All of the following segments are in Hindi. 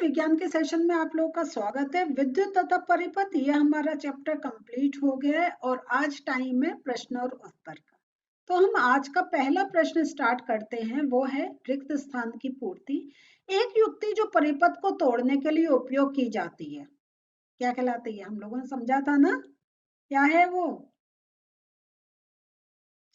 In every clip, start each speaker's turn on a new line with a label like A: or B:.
A: विज्ञान के सेशन में आप लोगों का स्वागत है। विद्युत तथा परिपथ, ये हमारा चैप्टर कंप्लीट हो गया है और आज टाइम है प्रश्न और उत्तर का। तो हम आज का पहला प्रश्न स्टार्ट करते हैं, वो है रिक्त स्थान की पूर्ति। एक युक्ति जो परिपथ को तोड़ने के लिए उपयोग की जाती है, क्या कहलाती है? हम लोगों ने समझा था ना, क्या है वो?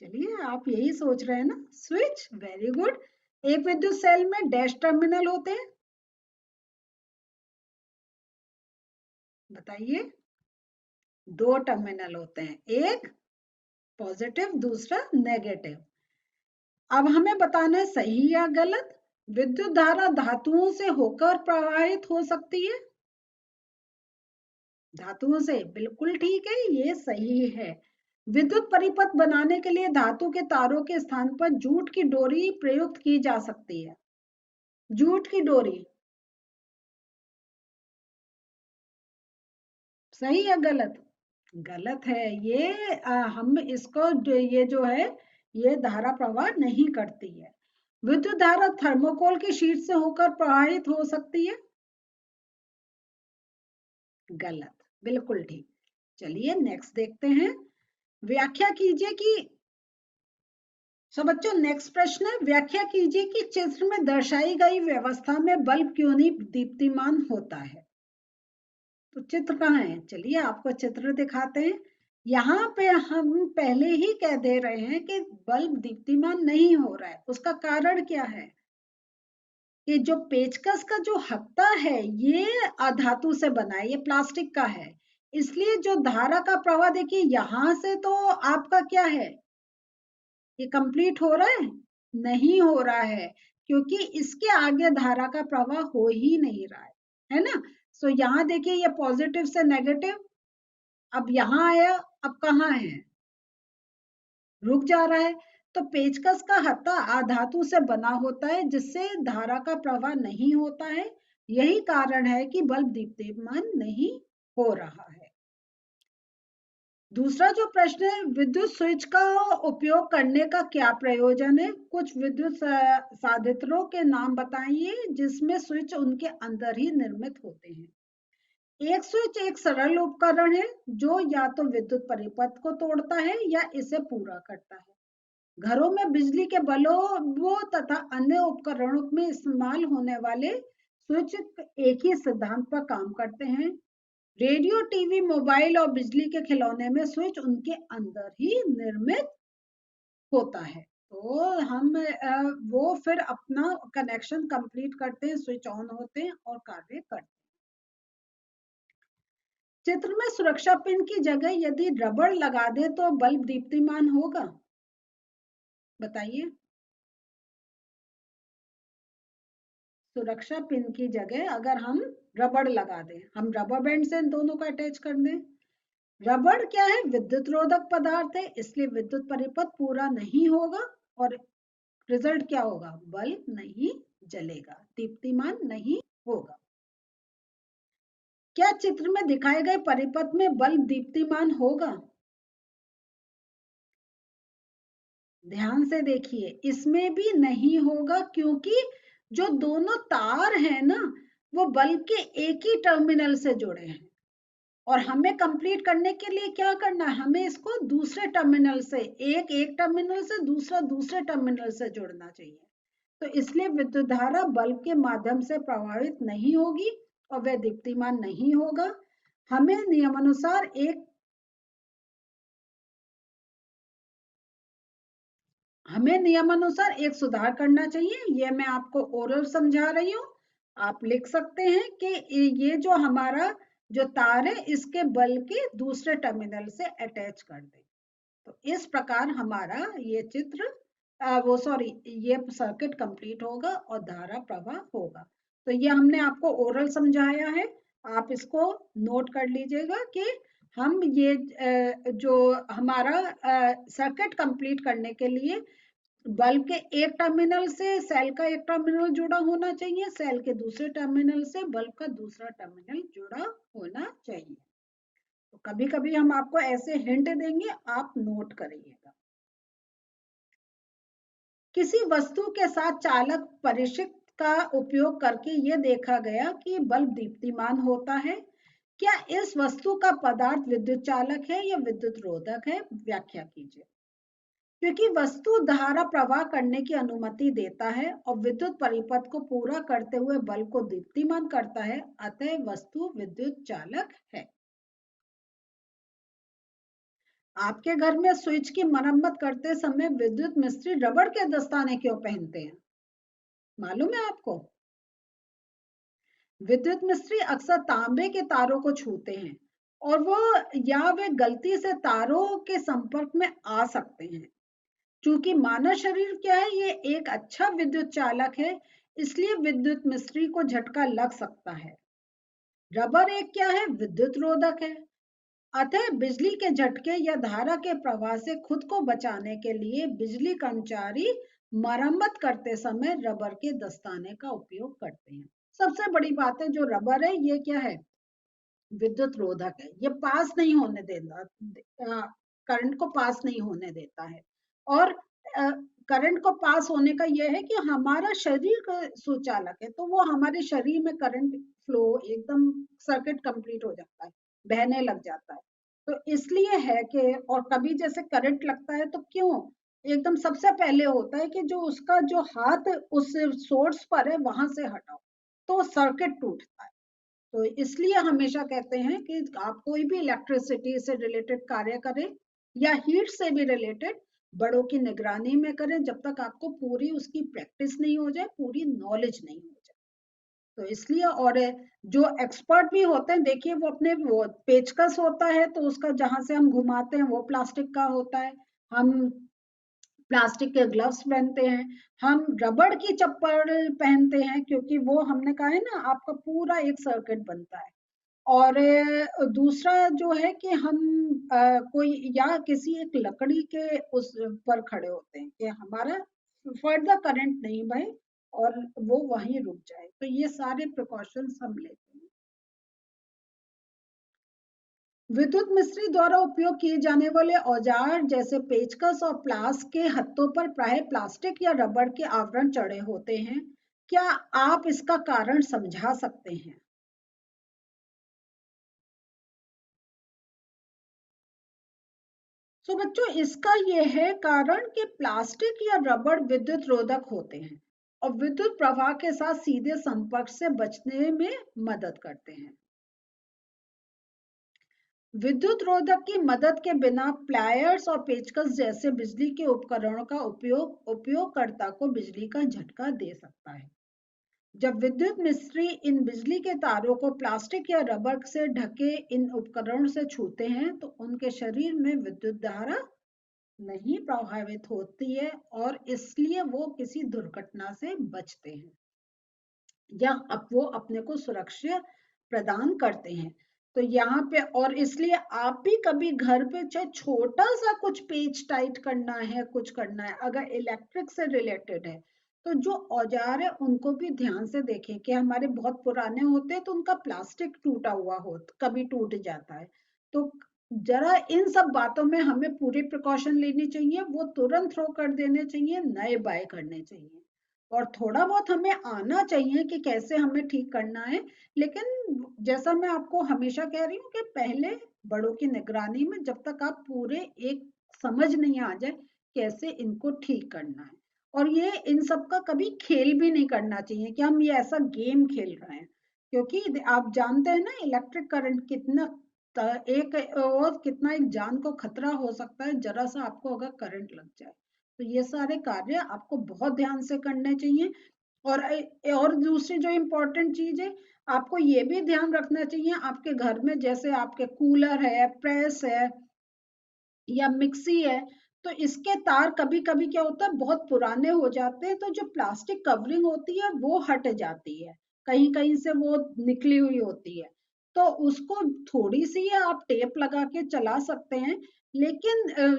A: चलिए, आप यही सोच रहे हैं ना, स्विच। Very good. एक विद्युत सेल में डैश टर्मिनल होते हैं, बताइए। 2 टर्मिनल होते हैं, एक पॉजिटिव, दूसरा नेगेटिव। अब हमें बताना है सही या गलत। विद्युत धारा धातुओं से होकर प्रवाहित हो सकती है। धातुओं से, बिल्कुल ठीक है, ये सही है। विद्युत परिपथ बनाने के लिए धातु के तारों के स्थान पर जूट की डोरी प्रयुक्त की जा सकती है। जूट की डोरी सही या गलत? गलत है ये। हम इसको ये जो है, ये धारा प्रवाह नहीं करती है। विद्युत धारा थर्मोकोल की शीट से होकर प्रवाहित हो सकती है। गलत, बिल्कुल ठीक। चलिए नेक्स्ट देखते हैं। व्याख्या कीजिए कि सब बच्चों, नेक्स्ट प्रश्न है, व्याख्या कीजिए कि चित्र में दर्शाई गई व्यवस्था में बल्ब क्यों नहीं दीप्तिमान होता है। तो चित्र कहाँ है? चलिए आपको चित्र दिखाते हैं। यहाँ पे हम पहले ही कह दे रहे हैं कि बल्ब दीप्तिमान नहीं हो रहा है। उसका कारण क्या है? कि जो पेचकस का जो हत्था है, ये अधातु से बना है, ये प्लास्टिक का है। इसलिए जो धारा का प्रवाह देखिए, यहां से तो आपका क्या है, ये कंप्लीट हो रहा है? नहीं हो रहा है, क्योंकि इसके आगे धारा का प्रवाह हो ही नहीं रहा है ना। सो यहाँ देखिए, ये पॉजिटिव से नेगेटिव, अब यहाँ आया, अब कहाँ है? रुक जा रहा है। तो पेचकस का हत्था आधातु से बना होता है, जिससे धारा का प्रवाह नहीं होता है। यही कारण है कि बल्ब दीप्तिमान नहीं हो रहा है। दूसरा जो प्रश्न है, विद्युत स्विच का उपयोग करने का क्या प्रयोजन है? कुछ विद्युत साधित्रों के नाम बताइए जिसमें स्विच उनके अंदर ही निर्मित होते हैं। एक स्विच एक सरल उपकरण है जो या तो विद्युत परिपथ को तोड़ता है या इसे पूरा करता है। घरों में बिजली के बल्बों तथा अन्य उपकरणों में इस्तेमाल होने वाले स्विच एक ही सिद्धांत पर काम करते हैं। रेडियो, टीवी, मोबाइल और बिजली के खिलौने में स्विच उनके अंदर ही निर्मित होता है। तो हम वो फिर अपना कनेक्शन कंप्लीट करते हैं, स्विच ऑन होते हैं और कार्य करते हैं। चित्र में सुरक्षा पिन की जगह यदि रबड़ लगा दे तो बल्ब दीप्तिमान होगा, बताइए। सुरक्षा पिन की जगह अगर हम रबड़ लगा दें, हम रबर बैंड से इन दोनों को अटैच कर दें। रबड़ क्या है? विद्युत रोधक पदार्थ है, इसलिए विद्युत परिपथ पूरा नहीं होगा और रिजल्ट क्या होगा? बल्ब नहीं जलेगा, दीप्तिमान नहीं होगा। क्या चित्र में दिखाए गए परिपथ में बल्ब दीप्तिमान होगा? ध्यान से देखिए, इसमें भी नहीं होगा, क्योंकि जो दोनों तार हैं ना, वो बल्ब के एक ही टर्मिनल से जुड़े हैं और हमें कंप्लीट करने के लिए क्या करना है? हमें इसको दूसरे टर्मिनल से, एक टर्मिनल से दूसरा दूसरे टर्मिनल से जोड़ना चाहिए। तो इसलिए विद्युत धारा बल्ब के माध्यम से प्रवाहित नहीं होगी और वह दीप्तिमान नहीं होगा। हमें नियमानुसार एक सुधार करना चाहिए। ये मैं आपको ओरल समझा रही हूँ, आप लिख सकते हैं कि ये जो हमारा जो तार है, इसके बल्ब के दूसरे टर्मिनल से अटैच कर दें। तो इस प्रकार हमारा ये चित्र ये सर्किट कंप्लीट होगा और धारा प्रवाह होगा। तो ये हमने आपको ओरल समझाया है, आप इसको नोट कर लीजिएगा कि हम ये जो हमारा सर्किट कंप्लीट करने के लिए बल्ब के एक टर्मिनल से सेल का एक टर्मिनल जुड़ा होना चाहिए, सेल के दूसरे टर्मिनल से बल्ब का दूसरा टर्मिनल जुड़ा होना चाहिए। तो कभी कभी हम आपको ऐसे हिंट देंगे, आप नोट करिएगा। किसी वस्तु के साथ चालक परिचित का उपयोग करके ये देखा गया कि बल्ब दीप्तिमान होता है। क्या इस वस्तु का पदार्थ विद्युत चालक है या विद्युत रोधक है? व्याख्या कीजिए। क्योंकि वस्तु धारा प्रवाह करने की अनुमति देता है और विद्युत परिपथ को पूरा करते हुए बल्ब को दीप्तिमान करता है, अतः वस्तु विद्युत चालक है। आपके घर में स्विच की मरम्मत करते समय विद्युत मिस्त्री रबड़ के दस्ताने क्यों पहनते हैं? मालूम है आपको? विद्युत मिस्त्री अक्सर तांबे के तारों को छूते हैं और वे गलती से तारों के संपर्क में आ सकते हैं। चूंकि मानव शरीर क्या है, ये एक अच्छा विद्युत चालक है, इसलिए विद्युत मिस्त्री को झटका लग सकता है। रबर एक क्या है? विद्युत रोधक है। अतः बिजली के झटके या धारा के प्रवाह से खुद को बचाने के लिए बिजली कर्मचारी मरम्मत करते समय रबर के दस्ताने का उपयोग करते हैं। सबसे बड़ी बात है, जो रबर है ये क्या है? विद्युत रोधक है। ये पास नहीं होने देता, करंट को पास नहीं होने देता है। और करंट को पास होने का यह है कि हमारा शरीर का सुचालक है, तो वो हमारे शरीर में करंट फ्लो एकदम सर्किट कंप्लीट हो जाता है, बहने लग जाता है। तो इसलिए है कि, और कभी जैसे करंट लगता है तो क्यों एकदम सबसे पहले होता है कि जो उसका जो हाथ उस सोर्स पर है वहां से हटाओ, तो सर्किट टूटता है। तो इसलिए हमेशा कहते हैं कि आप कोई भी इलेक्ट्रिसिटी से रिलेटेड कार्य करें या हीट से भी रिलेटेड, बड़ों की निगरानी में करें जब तक आपको पूरी उसकी प्रैक्टिस नहीं हो जाए, पूरी नॉलेज नहीं हो जाए। तो इसलिए, और जो एक्सपर्ट भी होते हैं, देखिए वो पेचकस होता है तो उसका जहां से हम घुमाते हैं वो प्लास्टिक का होता है, हम प्लास्टिक के ग्लव्स पहनते हैं, हम रबड़ की चप्पल पहनते हैं, क्योंकि वो हमने कहा है ना, आपका पूरा एक सर्किट बनता है। और दूसरा जो है कि हम कोई या किसी एक लकड़ी के उस पर खड़े होते हैं कि हमारा फर्दर करंट नहीं बहे और वो वहीं रुक जाए, तो ये सारे प्रिकॉशंस हम लेते हैं। विद्युत मिस्त्री द्वारा उपयोग किए जाने वाले औजार जैसे पेचकस और प्लास के हत्थों पर प्राय प्लास्टिक या रबर के आवरण चढ़े होते हैं। क्या आप इसका कारण समझा सकते हैं? तो बच्चों, इसका यह है कारण कि प्लास्टिक या रबर विद्युत रोधक होते हैं और विद्युत प्रवाह के साथ सीधे संपर्क से बचने में मदद करते हैं। विद्युत रोधक की मदद के बिना प्लायर्स और पेचकस जैसे बिजली के उपकरणों का उपयोगकर्ता को बिजली का झटका दे सकता है। जब विद्युत मिस्त्री इन बिजली के तारों को प्लास्टिक या रबर से ढके इन उपकरणों से छूते हैं तो उनके शरीर में विद्युत धारा नहीं प्रभावित होती है और इसलिए वो किसी दुर्घटना से बचते हैं या वो अपने को सुरक्षा प्रदान करते हैं। तो यहाँ पे, और इसलिए आप भी कभी घर पे चाहे छोटा सा कुछ पेच टाइट करना है, कुछ करना है, अगर इलेक्ट्रिक से रिलेटेड है, तो जो औजार है उनको भी ध्यान से देखें कि हमारे बहुत पुराने होते हैं तो उनका प्लास्टिक टूटा हुआ हो, कभी टूट जाता है, तो जरा इन सब बातों में हमें पूरी प्रिकॉशन लेनी चाहिए, वो तुरंत थ्रो कर देने चाहिए, नए बाय करने चाहिए। और थोड़ा बहुत हमें आना चाहिए कि कैसे हमें ठीक करना है, लेकिन जैसा मैं आपको हमेशा कह रही हूँ कि पहले बड़ों की निगरानी में, जब तक आप पूरे एक समझ नहीं आ जाए कैसे इनको ठीक करना है। और ये इन सब का कभी खेल भी नहीं करना चाहिए कि हम ये ऐसा गेम खेल रहे हैं, क्योंकि आप जानते हैं ना इलेक्ट्रिक करंट कितना एक और कितना एक जान को खतरा हो सकता है जरा सा आपको अगर करंट लग जाए। तो ये सारे कार्य आपको बहुत ध्यान से करने चाहिए। और दूसरी जो इम्पोर्टेंट चीज है, आपको ये भी ध्यान रखना चाहिए, आपके घर में जैसे आपके कूलर है, प्रेस है या मिक्सी है, तो इसके तार कभी कभी क्या होता है बहुत पुराने हो जाते हैं, तो जो प्लास्टिक कवरिंग होती है वो हट जाती है, कहीं कहीं से वो निकली हुई होती है, तो उसको थोड़ी सी आप टेप लगा के चला सकते हैं। लेकिन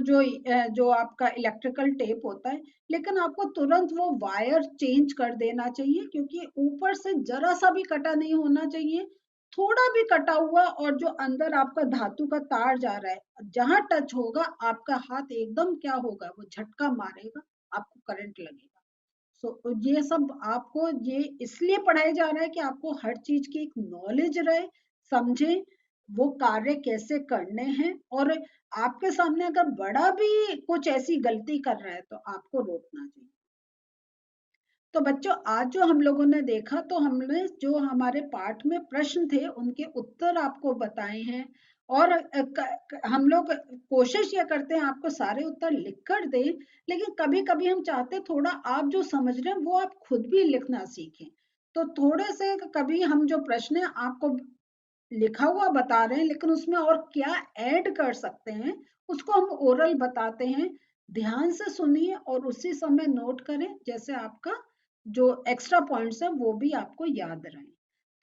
A: जो आपका इलेक्ट्रिकल टेप होता है, लेकिन आपको तुरंत वो वायर चेंज कर देना चाहिए, क्योंकि ऊपर से जरा सा भी कटा नहीं होना चाहिए, थोड़ा भी कटा हुआ और जो अंदर आपका धातु का तार जा रहा है, जहां टच होगा आपका हाथ एकदम क्या होगा, वो झटका मारेगा, आपको करंट लगेगा। ये सब आपको ये इसलिए पढ़ाया जा रहा है कि आपको हर चीज की एक नॉलेज रहे, समझे वो कार्य कैसे करने हैं, और आपके सामने अगर बड़ा भी कुछ ऐसी गलती कर रहा है तो आपको रोकना चाहिए। तो बच्चों आज जो हम लोगों ने देखा, तो हमने जो हमारे पाठ में प्रश्न थे उनके उत्तर आपको बताए हैं, और हम लोग कोशिश ये करते हैं आपको सारे उत्तर लिख कर दें, लेकिन कभी कभी हम चाहते हैं थोड़ा आप जो समझ रहे हैं वो आप खुद भी लिखना सीखें। तो थोड़े से कभी हम जो प्रश्न है आपको लिखा हुआ बता रहे हैं, लेकिन उसमें और क्या ऐड कर सकते हैं उसको हम ओरल बताते हैं। ध्यान से सुनिए और उसी समय नोट करें, जैसे आपका जो एक्स्ट्रा पॉइंट्स है वो भी आपको याद रहें।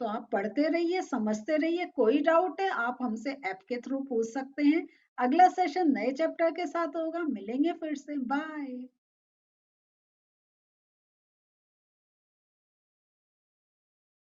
A: तो आप पढ़ते रहिए, समझते रहिए। कोई डाउट है आप हमसे ऐप के थ्रू पूछ सकते हैं। अगला सेशन नए चैप्टर के साथ होगा, मिलेंगे फिर से। बाय।